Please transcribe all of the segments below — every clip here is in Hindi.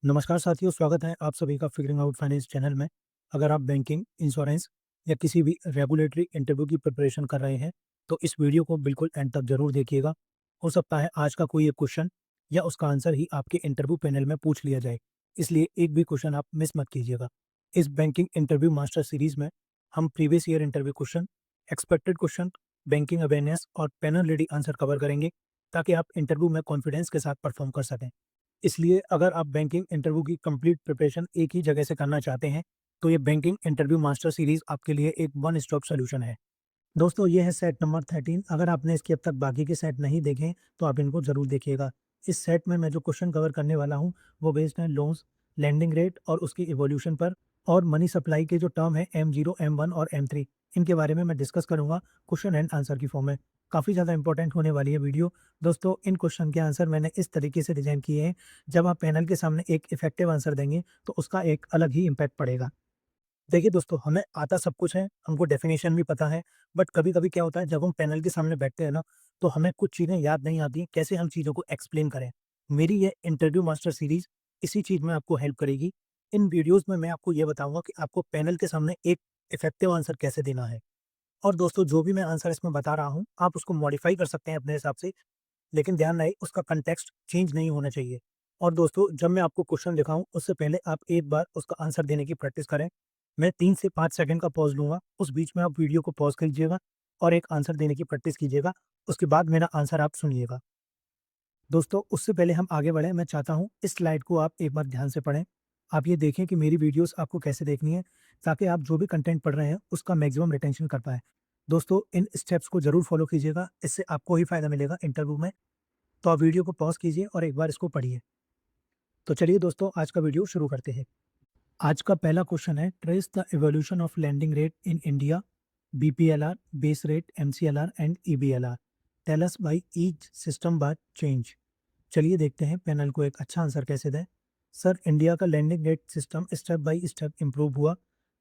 नमस्कार साथियों, स्वागत है आप सभी का फिगरिंग आउट फाइनेंस चैनल में। अगर आप बैंकिंग, इंश्योरेंस या किसी भी रेगुलेटरी इंटरव्यू की प्रिपरेशन कर रहे हैं, तो इस वीडियो को बिल्कुल एंड तक ज़रूर देखिएगा। हो सकता है आज का कोई एक क्वेश्चन या उसका आंसर ही आपके इंटरव्यू पैनल में पूछ लिया जाए, इसलिए एक भी क्वेश्चन आप मिस मत कीजिएगा। इस बैंकिंग इंटरव्यू मास्टर सीरीज़ में हम previous year interview question, expected question, banking awareness और पैनल रेडी आंसर कवर करेंगे, ताकि आप इंटरव्यू में कॉन्फिडेंस के साथ परफॉर्म कर सकें। इसलिए अगर आप बैंकिंग इंटरव्यू की कंप्लीट प्रिपरेशन एक ही जगह से करना चाहते हैं, तो ये बैंकिंग इंटरव्यू मास्टर सीरीज़ आपके लिए एक वन स्टॉप सॉल्यूशन है। दोस्तों, ये है सेट नंबर 13। अगर आपने इसके अब तक बाकी के सेट नहीं देखे, तो आप इनको ज़रूर देखिएगा। इस सेट में मैं जो क्वेश्चन कवर करने वाला हूँ, वो बेस्ड है लोन्स, लेंडिंग रेट और उसकी इवोल्यूशन पर, और मनी सप्लाई के जो टर्म है M0, M1 और M3, इनके बारे में मैं डिस्कस करूँगा क्वेश्चन एंड आंसर की फॉर्म में। काफ़ी ज़्यादा इंपॉर्टेंट होने वाली है वीडियो। दोस्तों, इन क्वेश्चन के आंसर मैंने इस तरीके से डिज़ाइन किए हैं, जब आप पैनल के सामने एक इफेक्टिव आंसर देंगे, तो उसका एक अलग ही इम्पैक्ट पड़ेगा। देखिए दोस्तों, हमें आता सब कुछ है, हमको डेफ़िनेशन भी पता है, बट कभी-कभी क्या होता है, जब हम पैनल के सामने बैठते हैं ना, तो हमें कुछ चीज़ें याद नहीं आती, कैसे हम चीज़ों को एक्सप्लेन करें। मेरी ये इंटरव्यू मास्टर सीरीज़ इसी चीज़ में आपको हेल्प करेगी। इन वीडियोज़ में मैं आपको ये बताऊँगा कि आपको पैनल के सामने एक इफेक्टिव आंसर कैसे देना है। और दोस्तों, जो भी मैं आंसर इसमें बता रहा हूँ, आप उसको मॉडिफ़ाई कर सकते हैं अपने हिसाब से, लेकिन ध्यान रहे उसका कॉन्टेक्स्ट चेंज नहीं होना चाहिए। और दोस्तों, जब मैं आपको क्वेश्चन दिखाऊँ, उससे पहले आप एक बार उसका आंसर देने की प्रैक्टिस करें। मैं 3 से 5 सेकंड का पॉज़ लूँगा, उस बीच में आप वीडियो को पॉज़ कीजिएगा और एक आंसर देने की प्रैक्टिस कीजिएगा। उसके बाद मेरा आंसर आप सुनिएगा। दोस्तों, उससे पहले हम आगे बढ़ें, मैं चाहता हूँ इस स्लाइड को आप एक बार ध्यान से पढ़ें। आप ये देखें कि मेरी वीडियोज़ आपको कैसे देखनी है, ताकि आप जो भी कंटेंट पढ़ रहे हैं, उसका मैक्सिमम रिटेंशन कर पाएँ। दोस्तों, इन स्टेप्स को ज़रूर फ़ॉलो कीजिएगा, इससे आपको ही फ़ायदा मिलेगा इंटरव्यू में। तो आप वीडियो को पॉज़ कीजिए और एक बार इसको पढ़िए। तो चलिए दोस्तों, आज का वीडियो शुरू करते हैं। आज का पहला क्वेश्चन है, trace the evolution of lending rate in India, BPLR, base rate, MCLR and EBLR. Tell us why each system was change. चलिए देखते हैं पैनल को एक अच्छा आंसर कैसे दें। सर, इंडिया का landing rate system step by step improve हुआ,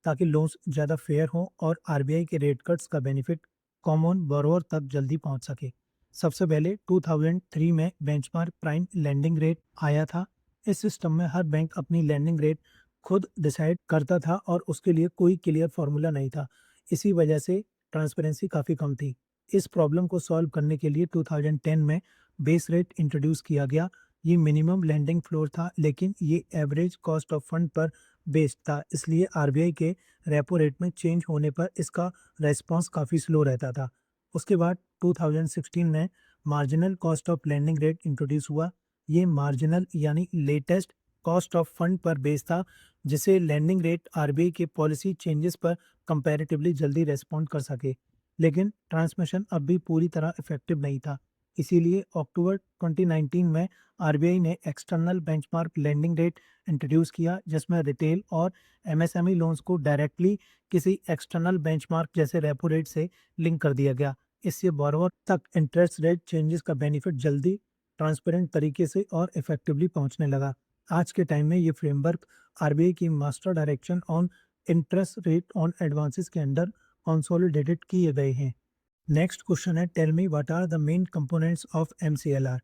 ताकि लोन्स ज़्यादा फेयर हों और आरबीआई के रेट कट्स का बेनिफिट कॉमन बोरोवर तक जल्दी पहुंच सके। सबसे पहले 2003 में बेंचमार्क प्राइम लैंडिंग रेट आया था। इस सिस्टम में हर बैंक अपनी लैंडिंग रेट खुद डिसाइड करता था और उसके लिए कोई क्लियर फार्मूला नहीं था। इसी वजह से ट्रांसपेरेंसी काफ़ी कम थी। इस प्रॉब्लम को सॉल्व करने के लिए 2010 में बेस रेट इंट्रोड्यूस किया गया। ये मिनिमम लैंडिंग फ्लोर था, लेकिन ये एवरेज कॉस्ट ऑफ फंड पर बेस्ड था, इसलिए आरबीआई के रेपो रेट में चेंज होने पर इसका रेस्पॉन्स काफ़ी स्लो रहता था। उसके बाद 2016 में marginal cost of lending rate introduce हुआ। ये मार्जिनल यानी लेटेस्ट कॉस्ट ऑफ फंड पर बेस था, जिसे लैंडिंग रेट आरबीआई के पॉलिसी चेंजेस पर कंपैरेटिवली जल्दी रेस्पॉन्ड कर सके। लेकिन ट्रांसमिशन अब भी पूरी तरह इफेक्टिव नहीं था। इसीलिए अक्टूबर 2019 में आरबीआई ने external benchmark landing rate introduce किया, जिसमें रिटेल और एमएसएमई लोन्स को डायरेक्टली किसी एक्सटर्नल बेंचमार्क जैसे रेपो रेट से लिंक कर दिया गया। इससे बोरोवर तक इंटरेस्ट रेट चेंजेस का बेनिफिट जल्दी, ट्रांसपेरेंट तरीके से और इफेक्टिवली पहुंचने लगा। आज के टाइम में ये फ्रेमवर्क आरबीआई की master direction on interest rate on advances के अंडर कंसोलिडेटेड किए गए हैं। नेक्स्ट क्वेश्चन है, tell me what are the main components of MCLR.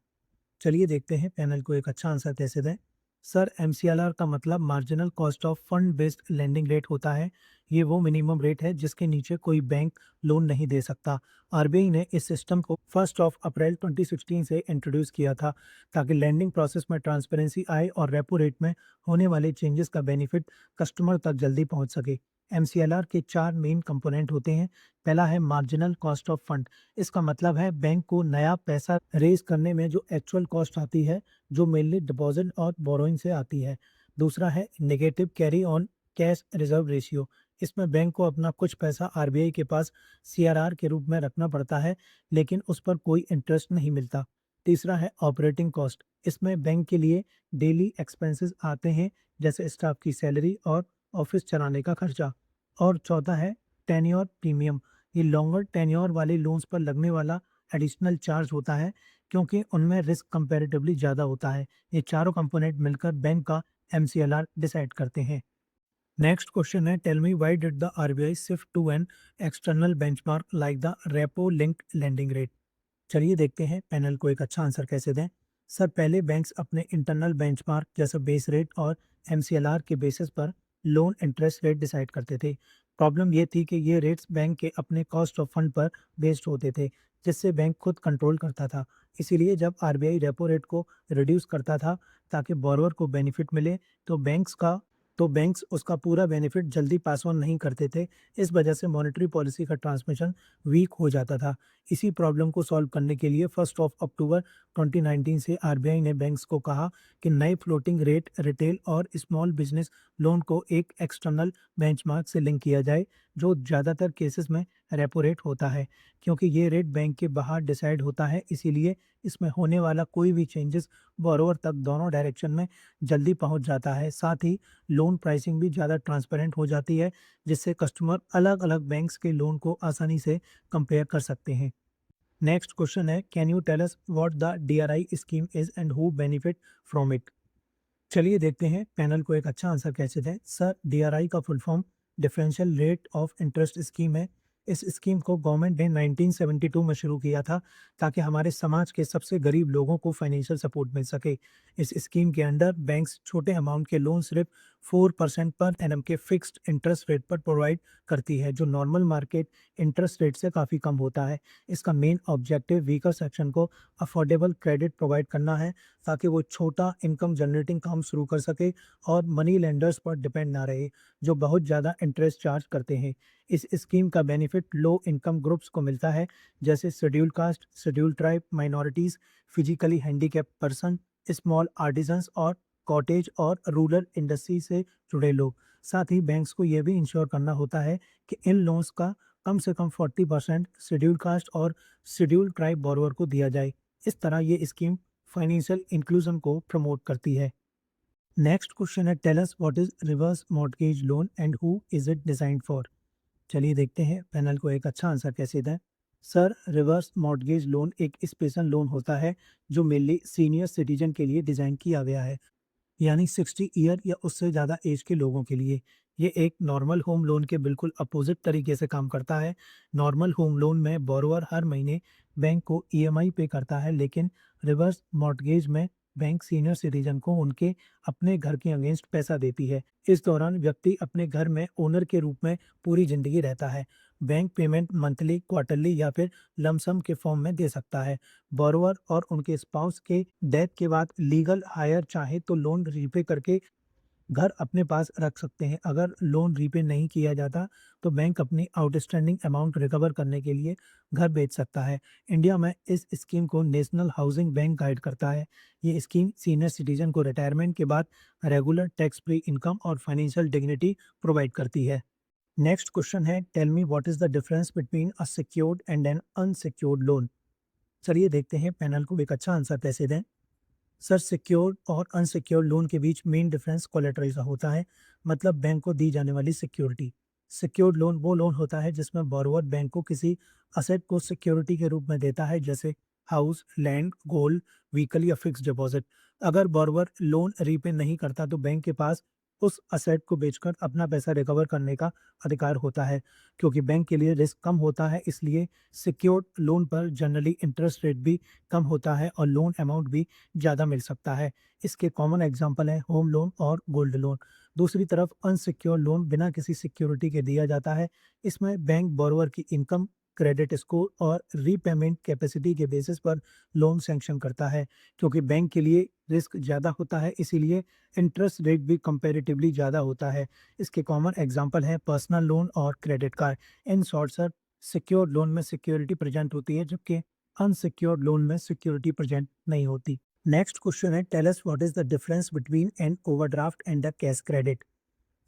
चलिए देखते हैं पैनल को एक अच्छा आंसर कैसे दें। सर, एमसीएलआर का मतलब marginal cost of fund based lending rate होता है। ये वो मिनिमम रेट है जिसके नीचे कोई बैंक लोन नहीं दे सकता। आरबीआई ने इस सिस्टम को 1 अप्रैल 2016 से इंट्रोड्यूस किया था, ताकि लैंडिंग प्रोसेस में ट्रांसपेरेंसी आए और रेपो रेट में होने वाले चेंजेस का बेनिफिट कस्टमर तक जल्दी पहुंच सके। एमसीएलआर के 4 मेन कंपोनेंट होते हैं। पहला है मार्जिनल कॉस्ट ऑफ फंड। इसका मतलब है बैंक को नया पैसा रेज़ करने में जो एक्चुअल कॉस्ट आती है, जो मेनली डिपॉज़िट और बोरोइंग से आती है। दूसरा है negative carry on cash reserve ratio. इसमें बैंक को अपना कुछ पैसा आरबीआई के पास सीआरआर के रूप में रखना पड़ता है, लेकिन उस पर कोई इंटरेस्ट नहीं मिलता। तीसरा है ऑपरेटिंग कॉस्ट। इसमें बैंक के लिए डेली एक्सपेंसेस आते हैं, जैसे स्टाफ की सैलरी और ऑफ़िस चलाने का खर्चा। और चौथा है टेन्योर प्रीमियम। ये लॉन्गर टेन्योर वाले लोन्स पर लगने वाला एडिशनल चार्ज होता है, क्योंकि उनमें रिस्क कंपैरेटिवली ज़्यादा होता है। ये चारों कंपोनेंट मिलकर बैंक का एमसीएलआर डिसाइड करते हैं। नेक्स्ट क्वेश्चन है, tell me why did the RBI shift to an external benchmark like the repo linked lending rate. चलिए देखते हैं पैनल को एक अच्छा आंसर कैसे दें। सर पहले बैंक्स अपने इंटरनल बेंचमार्क जैसे बेस रेट और एमसीएलआर के बेसिस पर लोन इंटरेस्ट रेट डिसाइड करते थे। प्रॉब्लम ये थी कि ये रेट्स बैंक के अपने कॉस्ट ऑफ फंड पर बेस्ड होते थे, जिससे बैंक खुद कंट्रोल करता था। इसीलिए जब आरबीआई रेपो रेट को रिड्यूस करता था ताकि बोरोवर को बेनिफिट मिले, तो बैंक्स उसका पूरा बेनिफिट जल्दी पास ऑन नहीं करते थे। इस वजह से मॉनेटरी पॉलिसी का ट्रांसमिशन वीक हो जाता था। इसी प्रॉब्लम को सॉल्व करने के लिए 1 अक्टूबर 2019 से आरबीआई ने बैंक्स को कहा कि नए फ्लोटिंग रेट रिटेल और स्मॉल बिजनेस लोन को एक एक्सटर्नल बेंचमार्क से लिंक किया जाए, जो ज़्यादातर केसेस में रेपो रेट होता है। क्योंकि ये रेट बैंक के बाहर डिसाइड होता है, इसीलिए इसमें होने वाला कोई भी चेंजेस बोरोवर तक दोनों डायरेक्शन में जल्दी पहुंच जाता है। साथ ही लोन प्राइसिंग भी ज़्यादा ट्रांसपेरेंट हो जाती है, जिससे कस्टमर अलग अलग बैंक्स के लोन को आसानी से कंपेयर कर सकते हैं। नेक्स्ट क्वेश्चन है, can you tell us what the DRI scheme is and who benefit from it. चलिए देखते हैं पैनल को एक अच्छा आंसर कैसे दें। सर डीआरआई का full form differential rate of interest scheme है। इस स्कीम को गवर्नमेंट ने 1972 में शुरू किया था, ताकि हमारे समाज के सबसे गरीब लोगों को फाइनेंशियल सपोर्ट मिल सके। इस स्कीम के अंडर बैंक्स छोटे अमाउंट के लोन सिर्फ 4% पर एनम के फिक्स्ड इंटरेस्ट रेट पर प्रोवाइड करती है, जो नॉर्मल मार्केट इंटरेस्ट रेट से काफ़ी कम होता है। इसका मेन ऑब्जेक्टिव वीकर सेक्शन को अफोर्डेबल क्रेडिट प्रोवाइड करना है, ताकि वो छोटा इनकम जनरेटिंग काम शुरू कर सके और मनी लेंडर्स पर डिपेंड ना रहे, जो बहुत ज़्यादा इंटरेस्ट चार्ज करते हैं। इस स्कीम का बेनिफिट लो इनकम ग्रुप्स को मिलता है, जैसे schedule caste, schedule tribe, minorities, physically handicap person, small artisans और कॉटेज और रूरल इंडस्ट्री से जुड़े लोग। साथ ही बैंक्स को यह भी इंश्योर करना होता है कि इन लोन्स का कम से कम 40% शेड्यूल कास्ट और शेड्यूल ट्राइब बोरोवर को दिया जाए। इस तरह ये स्कीम फाइनेंशियल इंक्लूजन को प्रमोट करती है। नेक्स्ट क्वेश्चन है, tell us what is reverse mortgage loan and who is it designed for. चलिए देखते हैं पैनल को एक अच्छा आंसर कैसे दें। सर रिवर्स मॉर्टगेज लोन एक स्पेशल लोन होता है, जो मेनली सीनियर सिटीजन के लिए डिजाइन किया गया है, यानी 60 ईयर या उससे ज़्यादा एज के लोगों के लिए। ये एक नॉर्मल होम लोन के बिल्कुल अपोजिट तरीके से काम करता है। नॉर्मल होम लोन में बोरोवर हर महीने बैंक को ईएमआई पे करता है, लेकिन रिवर्स मॉर्टगेज में बैंक सीनियर सिटीजन को उनके अपने घर के अगेंस्ट पैसा देती है। इस दौरान व्यक्ति अपने घर में ओनर के रूप में पूरी जिंदगी रहता है। बैंक पेमेंट मंथली, क्वार्टरली या फिर लमसम के फॉर्म में दे सकता है। बोरोवर और उनके स्पाउस के डेथ के बाद लीगल हायर चाहे तो लोन रीपे करके घर अपने पास रख सकते हैं। अगर लोन रीपे नहीं किया जाता, तो बैंक अपनी आउटस्टैंडिंग अमाउंट रिकवर करने के लिए घर बेच सकता है। इंडिया में इस स्कीम को नेशनल हाउसिंग बैंक गाइड करता है। ये स्कीम सीनियर सिटीजन को रिटायरमेंट के बाद रेगुलर टैक्स फ्री इनकम और फाइनेंशियल डिग्निटी प्रोवाइड करती है। नेक्स्ट क्वेश्चन है, tell me what is the difference between a secured and an unsecured loan. चलिए देखते हैं पैनल को एक अच्छा आंसर कैसे दें। सर सिक्योर्ड और अनसिक्योर्ड लोन के बीच मेन डिफरेंस कोलेटरल का होता है, मतलब बैंक को दी जाने वाली सिक्योरिटी। सिक्योर्ड लोन वो लोन होता है जिसमें बोरोवर बैंक को किसी असेट को सिक्योरिटी के रूप में देता है, जैसे हाउस, लैंड, गोल्ड, व्हीकल या फिक्स डिपॉजिट। अगर बोरोवर लोन रीपे नहीं करता, तो बैंक के पास उस असेट को बेचकर अपना पैसा रिकवर करने का अधिकार होता है। क्योंकि बैंक के लिए रिस्क कम होता है, इसलिए सिक्योर्ड लोन पर जनरली इंटरेस्ट रेट भी कम होता है और लोन अमाउंट भी ज़्यादा मिल सकता है। इसके कॉमन एग्जांपल हैं होम लोन और गोल्ड लोन। दूसरी तरफ अनसिक्योर्ड लोन बिना किसी सिक्योरिटी के दिया जाता है। इसमें बैंक बोरोवर की इनकम, क्रेडिट स्कोर और रीपेमेंट कैपेसिटी के बेसिस पर लोन सैंक्शन करता है। क्योंकि बैंक के लिए रिस्क ज़्यादा होता है, इसीलिए इंटरेस्ट रेट भी कंपैरेटिवली ज़्यादा होता है। इसके कॉमन एग्जांपल हैं पर्सनल लोन और credit card. In short sir, secured loan में सिक्योरिटी प्रेजेंट होती है, जबकि अनसिक्योर्ड लोन में सिक्योरिटी प्रेजेंट नहीं होती। नेक्स्ट क्वेश्चन है, tell us what is the difference between an overdraft and the cash credit.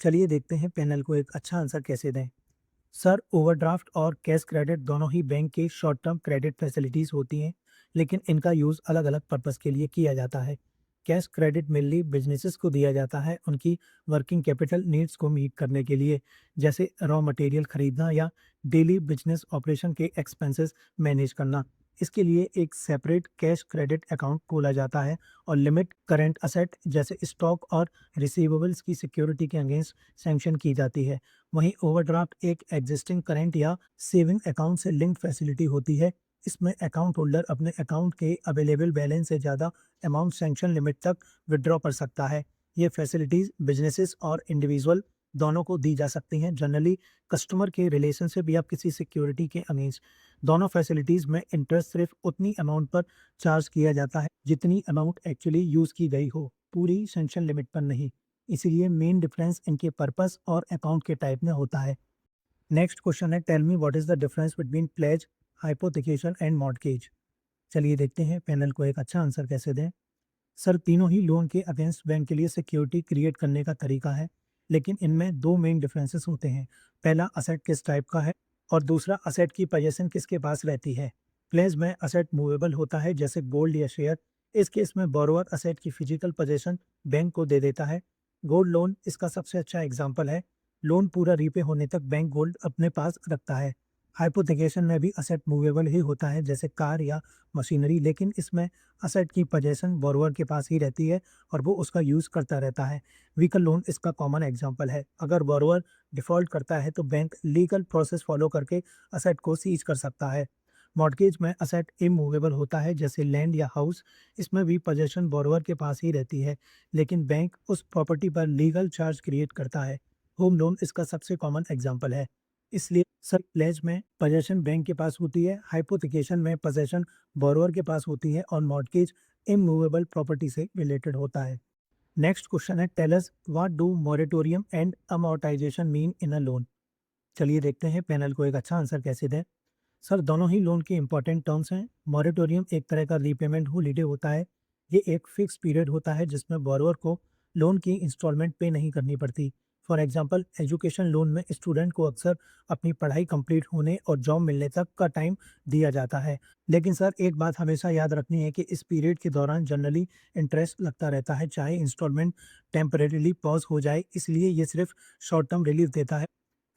चलिए देखते हैं पैनल को एक अच्छा आंसर कैसे दें। सर ओवरड्राफ्ट और कैश क्रेडिट दोनों ही बैंक के शॉर्ट टर्म क्रेडिट फैसिलिटीज़ होती हैं, लेकिन इनका यूज़ अलग अलग पर्पस के लिए किया जाता है। कैश क्रेडिट मेनली बिजनेसेस को दिया जाता है उनकी वर्किंग कैपिटल नीड्स को मीट करने के लिए, जैसे रॉ मटेरियल खरीदना या डेली बिजनेस ऑपरेशन के एक्सपेंसेस मैनेज करना। इसके लिए एक सेपरेट कैश क्रेडिट अकाउंट खोला जाता है और लिमिट करंट असेट जैसे स्टॉक और रिसीवेबल्स की सिक्योरिटी के अगेंस्ट सैंक्शन की जाती है। वहीं ओवरड्राफ्ट एक एग्जिस्टिंग करंट या सेविंग अकाउंट से लिंक्ड फैसिलिटी होती है, इसमें अकाउंट होल्डर अपने अकाउंट के अवेलेबल बैलेंस से ज़्यादा अमाउंट सैंक्शन लिमिट तक विड्रॉ कर सकता है। ये फैसिलिटीज़ बिजनेसेस और इंडिविजुअल दोनों को दी जा सकती हैं। जनरली कस्टमर के रिलेशनशिप या किसी सिक्योरिटी के अगेंस्ट दोनों फैसिलिटीज़ में इंटरेस्ट सिर्फ उतनी अमाउंट पर चार्ज किया जाता है जितनी अमाउंट एक्चुअली यूज़ की गई हो, पूरी सैंक्शन लिमिट पर नहीं। इसीलिए मेन डिफरेंस इनके पर्पस और अकाउंट के टाइप में होता है। नेक्स्ट क्वेश्चन है, tell me what is the difference between pledge, hypothecation and mortgage. चलिए देखते हैं पैनल को एक अच्छा आंसर कैसे दें। सर तीनों ही लोन के अगेंस्ट बैंक के लिए सिक्योरिटी क्रिएट करने का तरीका है, लेकिन इनमें दो मेन डिफरेंसेस होते हैं। पहला असेट किस टाइप का है और दूसरा असेट की पोजीशन किसके पास रहती है। प्लेज में असेट मूवेबल होता है जैसे गोल्ड या शेयर। इस केस में बोरोवर असेट की फिजिकल पोजीशन बैंक को दे देता है। गोल्ड लोन इसका सबसे अच्छा एग्जाम्पल है। लोन पूरा रीपे होने तक बैंक गोल्ड अपने पास रखता है। हाइपोथिकेशन में भी असेट मूवेबल ही होता है जैसे कार या मशीनरी, लेकिन इसमें असेट की पोजीशन बोरोवर के पास ही रहती है और वो उसका यूज़ करता रहता है। व्हीकल लोन इसका कॉमन एग्जांपल है। अगर बोरोवर डिफ़ॉल्ट करता है तो बैंक लीगल प्रोसेस फॉलो करके असेट को सीज कर सकता है। मॉर्टगेज में असेट इमूवेबल होता है जैसे लैंड या हाउस। इसमें भी पोजीशन बोरोवर के पास ही रहती है, लेकिन बैंक उस प्रॉपर्टी पर लीगल चार्ज क्रिएट करता है। होम लोन इसका सबसे कॉमन एग्जांपल है। इसलिए सर प्लेज में पोजीशन बैंक के पास होती है, हाइपोथिकेशन में पोजीशन बोरोवर के पास होती है और मॉर्टगेज इमूवेबल प्रॉपर्टी से रिलेटेड होता है। नेक्स्ट क्वेश्चन है, tell us what do moratorium and amortisation mean in a loan. चलिए देखते हैं पैनल को एक अच्छा आंसर कैसे दें। सर दोनों ही लोन के इंपॉर्टेंट टर्म्स हैं। मॉरेटोरियम एक तरह का रीपेमेंट हॉलीडे होता है। ये एक फिक्स पीरियड होता है जिसमें बोरोवर को लोन की इंस्टॉलमेंट पे नहीं करनी पड़ती। फॉर एग्जांपल एजुकेशन लोन में स्टूडेंट को अक्सर अपनी पढ़ाई कंप्लीट होने और जॉब मिलने तक का टाइम दिया जाता है। लेकिन सर एक बात हमेशा याद रखनी है कि इस पीरियड के दौरान जनरली इंटरेस्ट लगता रहता है, चाहे इंस्टॉलमेंट टेम्परेरीली पॉज हो जाए। इसलिए ये सिर्फ शॉर्ट टर्म रिलीफ देता है,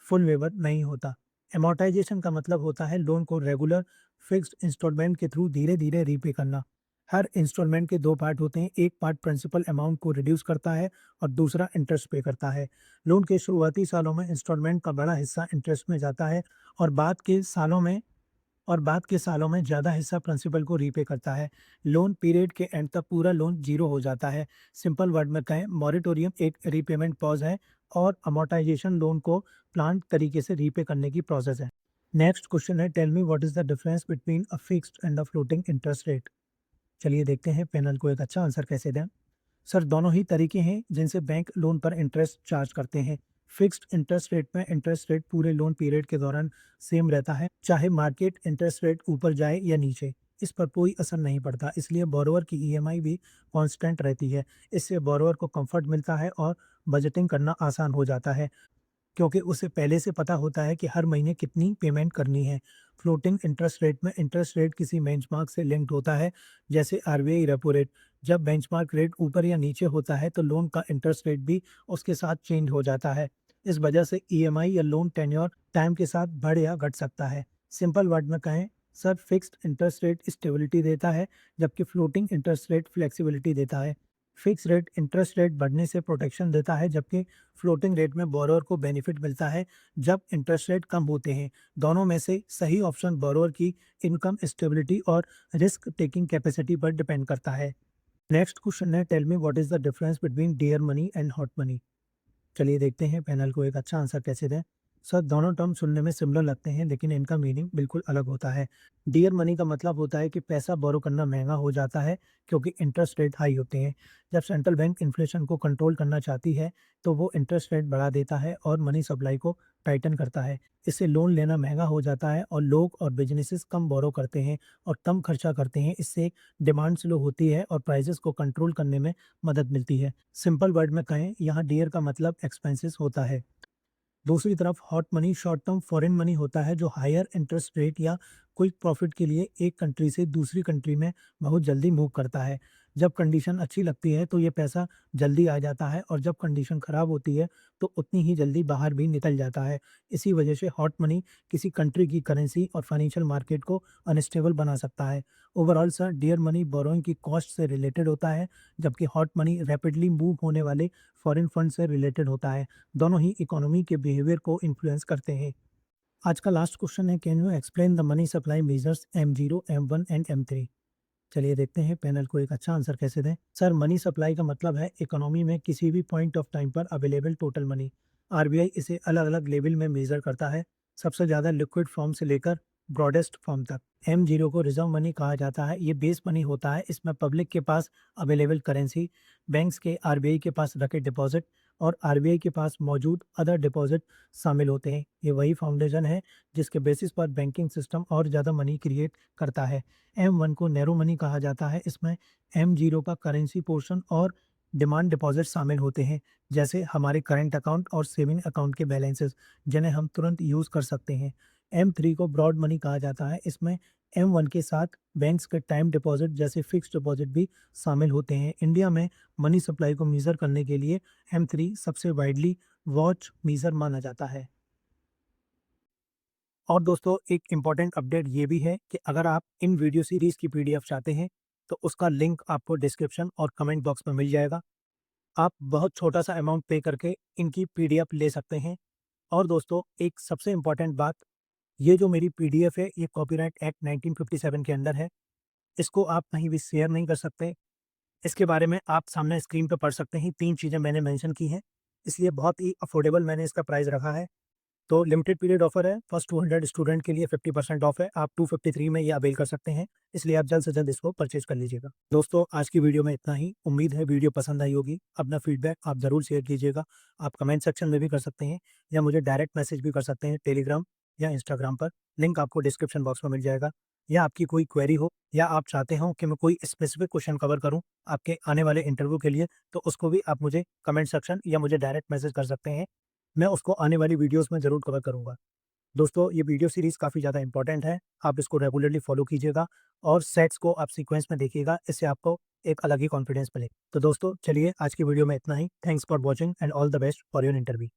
फुल वेवर नहीं होता। एमोर्टाइजेशन का मतलब होता है लोन को रेगुलर फिक्स्ड इंस्टॉलमेंट के थ्रू धीरे धीरे रीपे करना। हर इंस्टॉलमेंट के दो पार्ट होते हैं, एक पार्ट प्रिंसिपल अमाउंट को रिड्यूस करता है और दूसरा इंटरेस्ट पे करता है। लोन के शुरुआती सालों में इंस्टॉलमेंट का बड़ा हिस्सा इंटरेस्ट में जाता है और बाद के सालों में ज़्यादा हिस्सा प्रिंसिपल को रीपे करता है। लोन पीरियड के एंड तक पूरा लोन जीरो हो जाता है। सिंपल वर्ड में कहें, मॉरेटोरियम एक रीपेमेंट पॉज है और अमोर्टाइजेशन लोन को प्लान तरीके से रीपे करने की प्रोसेस है। नेक्स्ट क्वेश्चन है, tell me what is the difference between a fixed and a floating interest rate. चलिए देखते हैं पैनल को एक अच्छा आंसर कैसे दें। सर दोनों ही तरीके हैं जिनसे बैंक लोन पर इंटरेस्ट चार्ज करते हैं। फिक्स्ड इंटरेस्ट रेट में इंटरेस्ट रेट पूरे लोन पीरियड के दौरान सेम रहता है, चाहे मार्केट इंटरेस्ट रेट ऊपर जाए या नीचे। इस पर कोई असर नहीं पड़ता, इसलिए बोरोवर की ईएमआई भी कांस्टेंट रहती है। इससे बोरोवर को कंफर्ट मिलता है और बजटिंग करना आसान हो जाता है, क्योंकि उसे पहले से पता होता है कि हर महीने कितनी पेमेंट करनी है। फ्लोटिंग इंटरेस्ट रेट में इंटरेस्ट रेट किसी बेंचमार्क से लिंक्ड होता है, जैसे आरबीआई रेपो रेट। जब बेंचमार्क रेट ऊपर या नीचे होता है तो लोन का इंटरेस्ट रेट भी उसके साथ चेंज हो जाता है। इस वजह से ईएमआई या लोन टेन्योर टाइम के साथ बढ़ या घट सकता है। सिंपल वर्ड में कहें, sir fixed interest rate stability देता है, जबकि फ्लोटिंग इंटरेस्ट रेट फ्लेक्सिबिलिटी देता है। फिक्स रेट इंटरेस्ट रेट बढ़ने से प्रोटेक्शन देता है, जबकि फ्लोटिंग रेट में बोरोवर को बेनिफिट मिलता है जब इंटरेस्ट रेट कम होते हैं। दोनों में से सही ऑप्शन बोरोवर की इनकम स्टेबिलिटी और रिस्क टेकिंग कैपेसिटी पर डिपेंड करता है। नेक्स्ट क्वेश्चन है, tell me what is the difference between dear money and hot money. चलिए देखते हैं पैनल को एक अच्छा आंसर कैसे दें। सर दोनों टर्म सुनने में सिमिलर लगते हैं, लेकिन इनका मीनिंग बिल्कुल अलग होता है। डियर मनी का मतलब होता है कि पैसा बोरो करना महंगा हो जाता है क्योंकि इंटरेस्ट रेट हाई होते हैं। जब सेंट्रल बैंक इन्फ्लेशन को कंट्रोल करना चाहती है तो वो इंटरेस्ट रेट बढ़ा देता है और मनी सप्लाई को टाइटन करता है। इससे लोन लेना महंगा हो जाता है और लोग और बिजनेसेस कम बोरो करते हैं और कम खर्चा करते हैं। इससे डिमांड स्लो होती है और प्राइसेस को कंट्रोल करने में मदद मिलती है। सिंपल वर्ड में कहें, यहाँ डियर का मतलब एक्सपेंसेस होता है। दूसरी तरफ hot money short term foreign money होता है जो हायर इंटरेस्ट रेट या क्विक प्रॉफिट के लिए एक कंट्री से दूसरी कंट्री में बहुत जल्दी मूव करता है। जब कंडीशन अच्छी लगती है तो ये पैसा जल्दी आ जाता है और जब कंडीशन ख़राब होती है तो उतनी ही जल्दी बाहर भी निकल जाता है। इसी वजह से हॉट मनी किसी कंट्री की करेंसी और फाइनेंशियल मार्केट को अनस्टेबल बना सकता है। Overall sir dear money borrowing की कॉस्ट से रिलेटेड होता है, जबकि हॉट मनी रैपिडली मूव होने वाले फॉरेन फंड से रिलेटेड होता है। दोनों ही इकोनॉमी के बिहेवियर को इन्फ्लुएंस करते हैं। आज का लास्ट क्वेश्चन है, can you explain the money supply measures M0, M1 and M3? चलिए देखते हैं पैनल को एक अच्छा आंसर कैसे दें। सर, मनी सप्लाई का मतलब है इकोनॉमी में किसी भी पॉइंट ऑफ टाइम पर अवेलेबल टोटल मनी। आरबीआई इसे अलग-अलग लेवल में मेजर करता है, सबसे ज़्यादा लिक्विड फॉर्म से लेकर ब्रॉडेस्ट फॉर्म तक। M0 को रिजर्व मनी कहा जाता है। ये बेस मनी होता है। इसमें पब्लिक के पास अवेलेबल करेंसी, बैंक्स के आरबीआई के पास रखे डिपॉजिट और आरबीआई के पास मौजूद अदर डिपॉजिट शामिल होते हैं। ये वही फाउंडेशन है जिसके बेसिस पर बैंकिंग सिस्टम और ज़्यादा मनी क्रिएट करता है। M1 को नैरो मनी कहा जाता है। इसमें M0 का करेंसी पोर्शन और डिमांड डिपॉजिट शामिल होते हैं, जैसे हमारे करंट अकाउंट और सेविंग अकाउंट के बैलेंसेस, जिन्हें हम तुरंत यूज़ कर सकते हैं। M3 को ब्रॉड मनी कहा जाता है। इसमें M1 के साथ बैंक्स के टाइम डिपॉजिट जैसे फिक्स्ड डिपॉजिट भी शामिल होते हैं। इंडिया में मनी सप्लाई को मेजर करने के लिए M3 सबसे वाइडली वॉच मेजर माना जाता है। और दोस्तों, एक इम्पॉर्टेंट अपडेट ये भी है कि अगर आप इन वीडियो सीरीज़ की पीडीएफ चाहते हैं, तो उसका लिंक आपको डिस्क्रिप्शन और कमेंट बॉक्स में मिल जाएगा। आप बहुत छोटा-सा अमाउंट पे करके इनकी पीडीएफ ले सकते हैं। और दोस्तों, एक सबसे इम्पॉर्टेंट बात, ये जो मेरी पीडीएफ है, ये कॉपीराइट एक्ट 1957 के अंडर है। इसको आप कहीं भी शेयर नहीं कर सकते। इसके बारे में आप सामने स्क्रीन पे पढ़ सकते हैं। 3 चीज़ें मैंने मेंशन की हैं, इसलिए बहुत ही अफोर्डेबल मैंने इसका प्राइस रखा है। तो लिमिटेड पीरियड ऑफर है, फर्स्ट 200 स्टूडेंट के लिए 50% ऑफ है। आप 253 में ये अवेल कर सकते हैं, इसलिए आप जल्द से जल्द इसको परचेज़ कर लीजिएगा। दोस्तों, आज की वीडियो में इतना ही। उम्मीद है वीडियो पसंद आई होगी। अपना फीडबैक आप ज़रूर शेयर कीजिएगा। आप कमेंट सेक्शन में भी कर सकते हैं या मुझे डायरेक्ट मैसेज भी कर सकते हैं टेलीग्राम या इंस्टाग्राम पर। लिंक आपको डिस्क्रिप्शन बॉक्स में मिल जाएगा। या आपकी कोई क्वेरी हो या आप चाहते हो कि मैं कोई स्पेसिफिक क्वेश्चन कवर करूँ आपके आने वाले इंटरव्यू के लिए, तो उसको भी आप मुझे कमेंट सेक्शन या मुझे डायरेक्ट मैसेज कर सकते हैं। मैं उसको आने वाली वीडियोज़ में ज़रूर कवर करूँगा। दोस्तों, ये वीडियो सीरीज़ काफ़ी ज़्यादा इम्पोर्टेंट है। आप इसको रेगुलरली फॉलो कीजिएगा और सेट्स को आप सीक्वेंस में देखिएगा। इससे आपको एक अलग ही कॉन्फिडेंस मिलेगा। तो दोस्तों, चलिए आज की वीडियो में इतना ही। Thanks for watching and all the best for your interview.